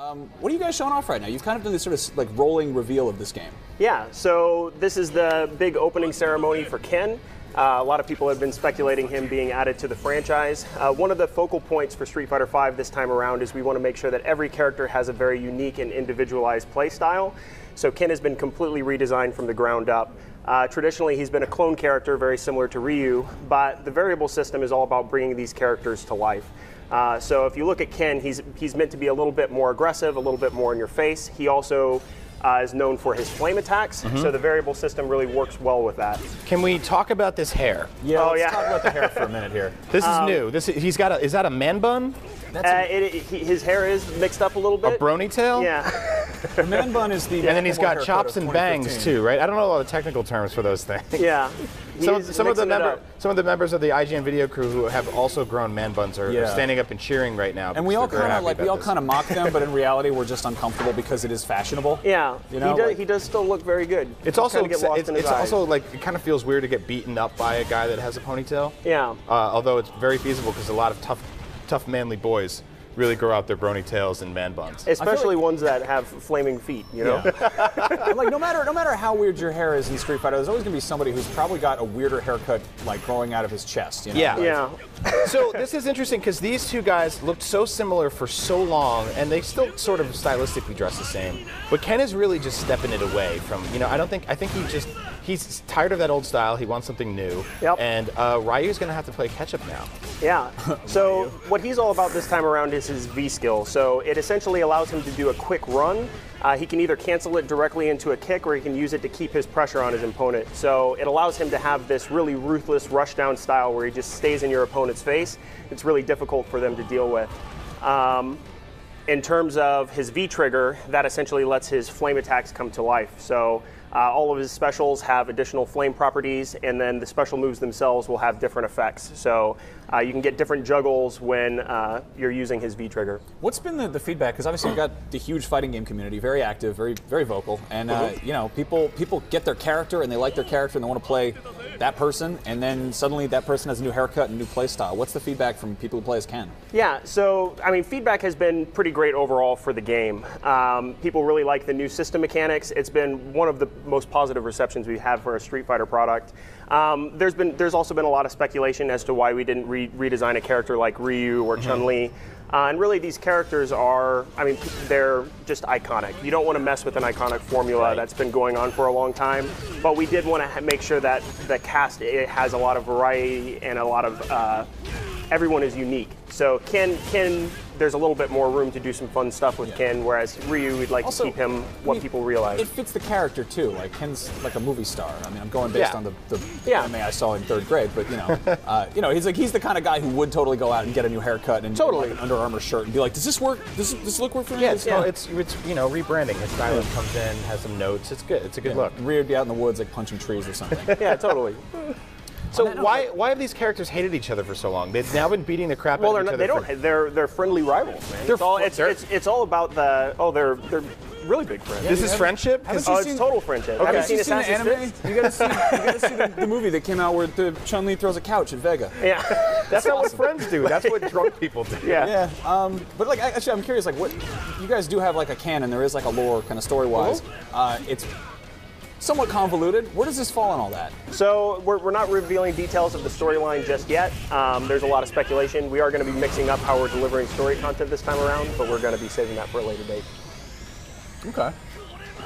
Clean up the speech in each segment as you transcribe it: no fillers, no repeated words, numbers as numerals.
What are you guys showing off right now? You've kind of done this sort of like rolling reveal of this game. Yeah, so this is the big opening ceremony for Ken. A lot of people have been speculating him being added to the franchise. One of the focal points for Street Fighter V this time around is we want to make sure that every character has a very unique and individualized play style. So Ken has been completely redesigned from the ground up. Traditionally, he's been a clone character very similar to Ryu, but the variable system is all about bringing these characters to life. So if you look at Ken, he's meant to be a little bit more aggressive, a little bit more in your face. He also is known for his flame attacks, so the variable system really works well with that. Can we talk about this hair? Yeah, let's talk about the hair for a minute here. This is new. He's got is that a man bun? His hair is mixed up a little bit. A brony tail? Yeah. The man bun is the. And then he's got chops and bangs too, right? I don't know all the technical terms for those things. Yeah. Some of the members of the IGN video crew who have also grown man buns are standing up and cheering right now. And we all kind of mock them, but in reality we're just uncomfortable because it is fashionable. Yeah. You know, he does still look very good. It's also like it kind of feels weird to get beaten up by a guy that has a ponytail. Yeah. Although it's very feasible because a lot of tough manly boys really grow out their brony tails and man buns. Especially ones that have flaming feet, you know? Yeah. Like no matter how weird your hair is in Street Fighter, there's always going to be somebody who's probably got a weirder haircut like growing out of his chest, you know? Yeah. Yeah. So this is interesting because these two guys looked so similar for so long, and they still sort of stylistically dress the same. But Ken is really just stepping it away from, I think he's tired of that old style. He wants something new. Yep. And Ryu's going to have to play catch up now. Yeah. So what he's all about this time around is his V skill. So it essentially allows him to do a quick run. He can either cancel it directly into a kick, or he can use it to keep his pressure on his opponent. So it allows him to have this really ruthless rushdown style where he just stays in your opponent's face. It's really difficult for them to deal with. In terms of his V trigger, that essentially lets his flame attacks come to life. So all of his specials have additional flame properties, and then the special moves themselves will have different effects. So you can get different juggles when you're using his V trigger. What's been the feedback? Because obviously you've got the huge fighting game community, very active, very vocal, and people get their character and they like their character and they want to play that person, and then suddenly that person has a new haircut and new play style. What's the feedback from people who play as Ken? Yeah, so I mean, feedback has been pretty great overall for the game. People really like the new system mechanics. It's been one of the most positive receptions we have for a Street Fighter product. There's also been a lot of speculation as to why we didn't redesign a character like Ryu or Chun-Li. And really, these characters are, they're just iconic. You don't want to mess with an iconic formula that's been going on for a long time. But we did want to make sure that the cast has a lot of variety and a lot of, everyone is unique. So Ken, there's a little bit more room to do some fun stuff with Ken, whereas Ryu, we'd like to keep him what people realize. It fits the character too. Like Ken's like a movie star. I'm going based on the anime I saw in 3rd grade, but he's the kind of guy who would totally go out and get a new haircut and like an Under Armour shirt and be like, does this work? Does this look work for me? Yeah, it's rebranding. His stylist comes in, has some notes. It's good. It's a good look. Ryu would be out in the woods like punching trees or something. Yeah, totally. So why have these characters hated each other for so long? They've now been beating the crap out of each other. They're friendly rivals, man. It's all about they're really big friends. This is friendship? It's total friendship. Okay. Have you seen the anime? You gotta see the movie that came out where the Chun-Li throws a couch at Vega. Yeah. That's not what friends do. That's what drunk people do. Yeah. But like actually I'm curious, like what you guys do have like a canon, there is like a lore kind of story-wise. It's somewhat convoluted. Where does this fall on all that? So we're not revealing details of the storyline just yet. There's a lot of speculation. We are going to be mixing up how we're delivering story content this time around, but we're going to be saving that for a later date. Okay.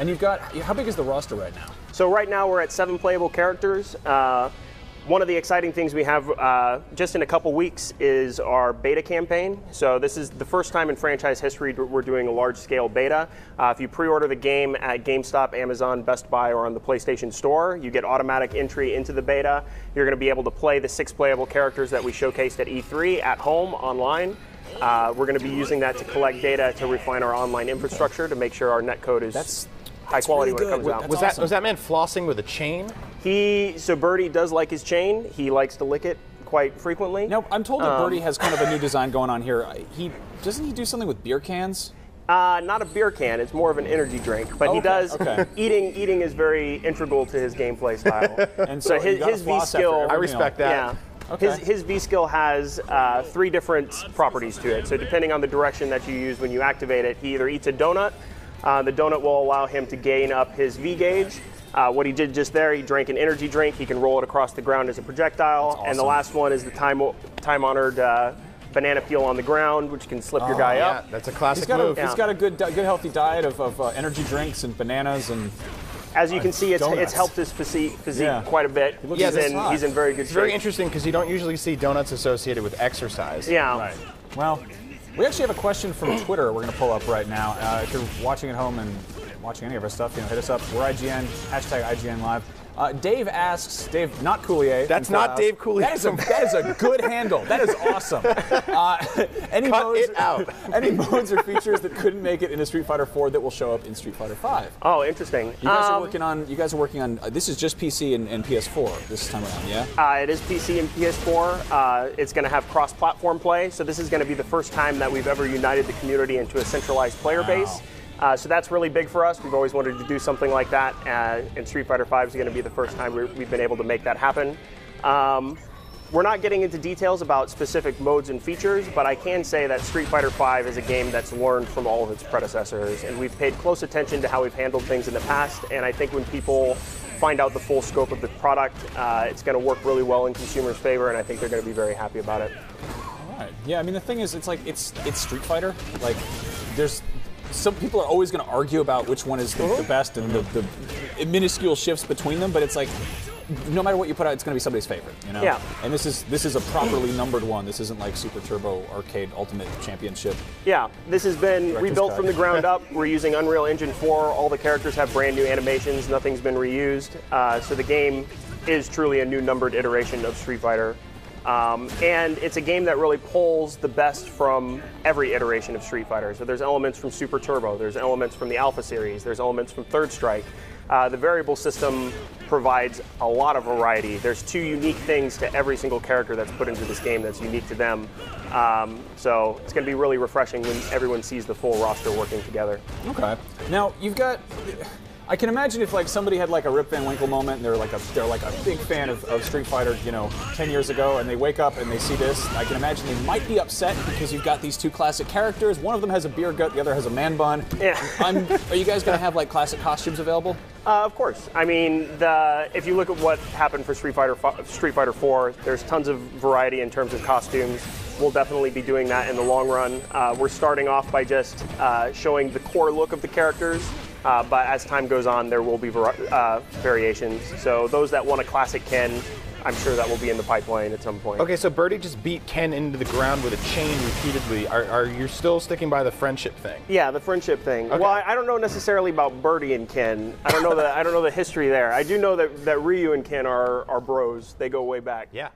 And you've got, how big is the roster right now? So right now we're at 7 playable characters. One of the exciting things we have just in a couple weeks is our beta campaign. So this is the first time in franchise history we're doing a large-scale beta. If you pre-order the game at GameStop, Amazon, Best Buy, or on the PlayStation Store, you get automatic entry into the beta. You're going to be able to play the 6 playable characters that we showcased at E3 at home online. We're going to be using that to collect data to refine our online infrastructure to make sure our netcode is high quality when it comes out. Was that man flossing with a chain? So Birdie does like his chain. He likes to lick it quite frequently. Now, I'm told that Birdie has kind of a new design going on here. Doesn't he do something with beer cans? Not a beer can. It's more of an energy drink. But he does. Eating is very integral to his gameplay style. And so his V skill. I respect that. Yeah. Okay. His V skill has 3 different properties to it. So depending on the direction that you use when you activate it, he either eats a donut. The donut will allow him to gain up his V gauge. What he did just there, he drank an energy drink. He can roll it across the ground as a projectile. That's awesome. And the last one is the time-honored banana peel on the ground, which can slip your guy up. That's a classic He's move. got a good healthy diet of energy drinks and bananas and. As you can see, it's Donuts. helped his physique Yeah. quite a bit. looks He's this hot. in very good It's shape. very interesting because you don't usually see donuts associated with exercise. Yeah. Right. Well, we actually have a question from Twitter we're going to pull up right now. If you're watching at home and watching any of our stuff, hit us up. We're IGN, hashtag IGN Live. Dave asks, Dave, not Coulier. That's not Dave Coulier. That is a good handle. That is awesome. Any Cut modes, it out. Any modes or features that couldn't make it into Street Fighter 4 that will show up in Street Fighter 5? Oh, interesting. You guys are working on. This is just PC and PS4 this time around, yeah? It is PC and PS4. It's going to have cross-platform play, so this is going to be the first time that we've ever united the community into a centralized player base. So that's really big for us. We've always wanted to do something like that, and Street Fighter V is going to be the first time we've been able to make that happen. We're not getting into details about specific modes and features, but I can say that Street Fighter V is a game that's learned from all of its predecessors, and we've paid close attention to how we've handled things in the past, and I think when people find out the full scope of the product, it's going to work really well in consumers' favor, and I think they're going to be very happy about it. All right. Yeah, I mean, the thing is, it's Street Fighter. Like, there's some people are always going to argue about which one is the best and the minuscule shifts between them, but it's like, no matter what you put out, it's going to be somebody's favorite, Yeah. And this is a properly numbered one. This isn't like Super Turbo Arcade Ultimate Championship. Yeah, this has been Director's rebuilt cut. from the ground up. We're using Unreal Engine 4. All the characters have brand new animations. Nothing's been reused. So the game is truly a new numbered iteration of Street Fighter. And it's a game that really pulls the best from every iteration of Street Fighter. So there's elements from Super Turbo, there's elements from the Alpha series, there's elements from Third Strike. The variable system provides a lot of variety. There's 2 unique things to every single character that's put into this game that's unique to them. So it's going to be really refreshing when everyone sees the full roster working together. Okay. Now you've got. I can imagine if like somebody had like a Rip Van Winkle moment and they're like a big fan of Street Fighter, 10 years ago, and they wake up and they see this. I can imagine they might be upset because you've got these 2 classic characters. One of them has a beer gut, the other has a man bun. Yeah. Are you guys going to have like classic costumes available? Of course. I mean, if you look at what happened for Street Fighter 4, there's tons of variety in terms of costumes. We'll definitely be doing that in the long run. We're starting off by just showing the core look of the characters. But as time goes on, there will be variations. So those that want a classic Ken, I'm sure that will be in the pipeline at some point. Okay, so Birdie just beat Ken into the ground with a chain repeatedly. Are you still sticking by the friendship thing? Yeah, the friendship thing. Okay. Well, I don't know necessarily about Birdie and Ken. I don't know the history there. I do know that Ryu and Ken are bros. They go way back. Yeah.